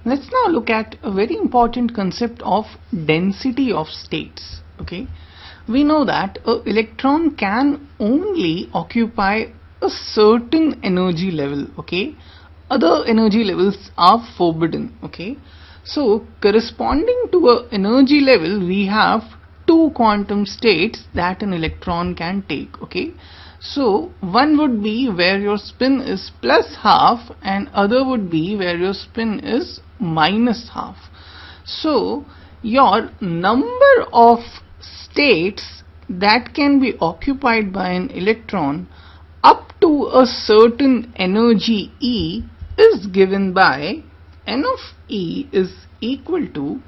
Let's now look at a very important concept of density of states. Okay, we know that an electron can only occupy a certain energy level. Okay, other energy levels are forbidden. Okay, so corresponding to an energy level, we have two quantum states that an electron can take. Okay, so one would be where your spin is plus half and other would be where your spin is minus half. So your number of states that can be occupied by an electron up to a certain energy E is given by n of E is equal to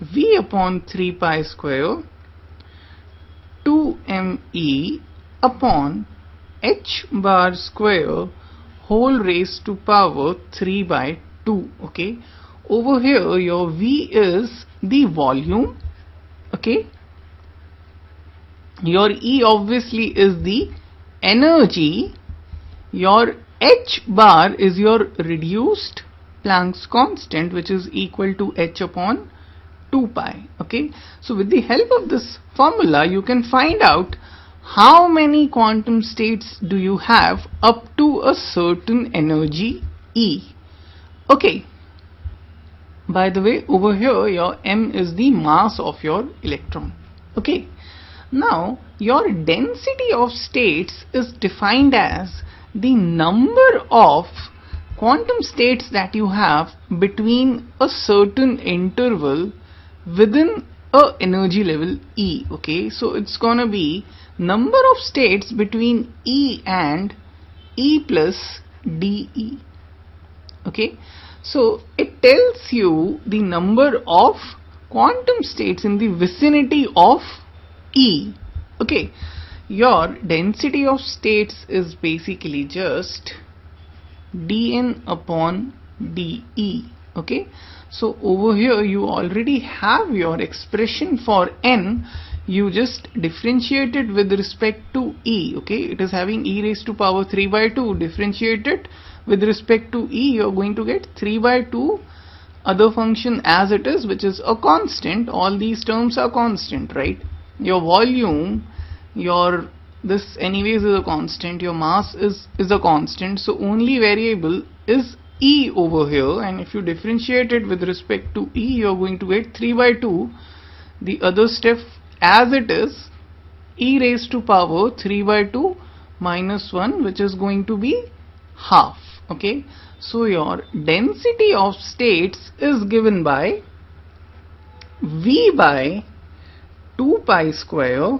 V upon 3 pi square 2me upon h bar square whole raised to power 3 by 2. Okay, over here your V is the volume. Okay, your E obviously is the energy, your h bar is your reduced Planck's constant, which is equal to h upon 2 pi. Okay, so with the help of this formula you can find out how many quantum states do you have up to a certain energy E. Okay, by the way, over here your m is the mass of your electron. Okay, now your density of states is defined as the number of quantum states that you have between a certain interval within a energy level E. Okay, so it's gonna be number of states between E and E plus dE. Okay, so it tells you the number of quantum states in the vicinity of E. Okay, your density of states is basically just dN upon dE. Okay, so over here you already have your expression for n. You just differentiate it with respect to E. Okay, it is having e raised to power 3 by 2. Differentiate it with respect to E, you are going to get 3 by 2 other function as it is, which is a constant. All these terms are constant, right? Your volume, your this anyways is a constant, your mass is a constant, so only variable is E over here, and if you differentiate it with respect to E, you are going to get 3 by 2. The other step as it is e raised to power 3 by 2 minus 1, which is going to be half. Okay, so your density of states is given by V by 2 pi square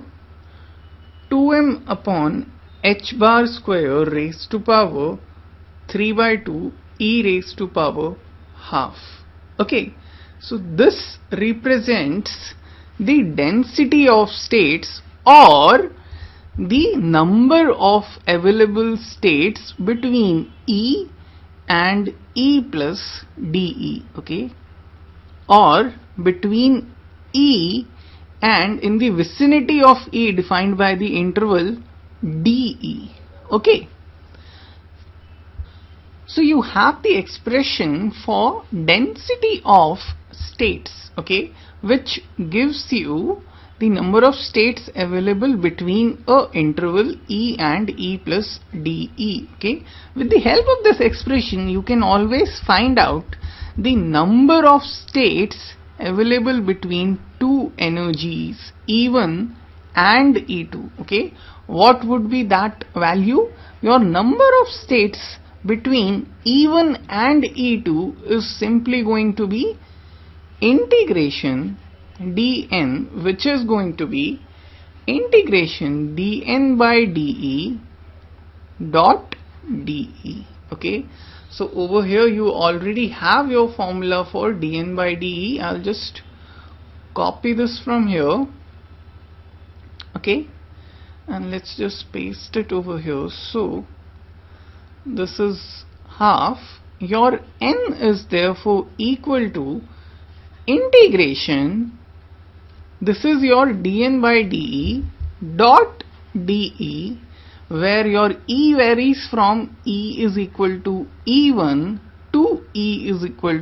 2m upon h bar square raised to power 3 by 2 e raised to power half. Okay, so this represents the density of states or the number of available states between E and E plus dE. Okay, or between E and in the vicinity of E defined by the interval dE. Okay, so you have the expression for density of states, okay, which gives you the number of states available between a interval E and E plus dE. Okay, with the help of this expression you can always find out the number of states available between two energies E1 and E2. Okay, what would be that value? Your number of states between E1 and E2 is simply going to be integration dN, which is going to be integration dN by dE dot dE. Okay, so over here you already have your formula for dN by dE. I'll just copy this from here. Okay, and let's just paste it over here. So this is half. Your N is therefore equal to integration, this is your dN by dE dot dE, where your E varies from E is equal to E1 to E is equal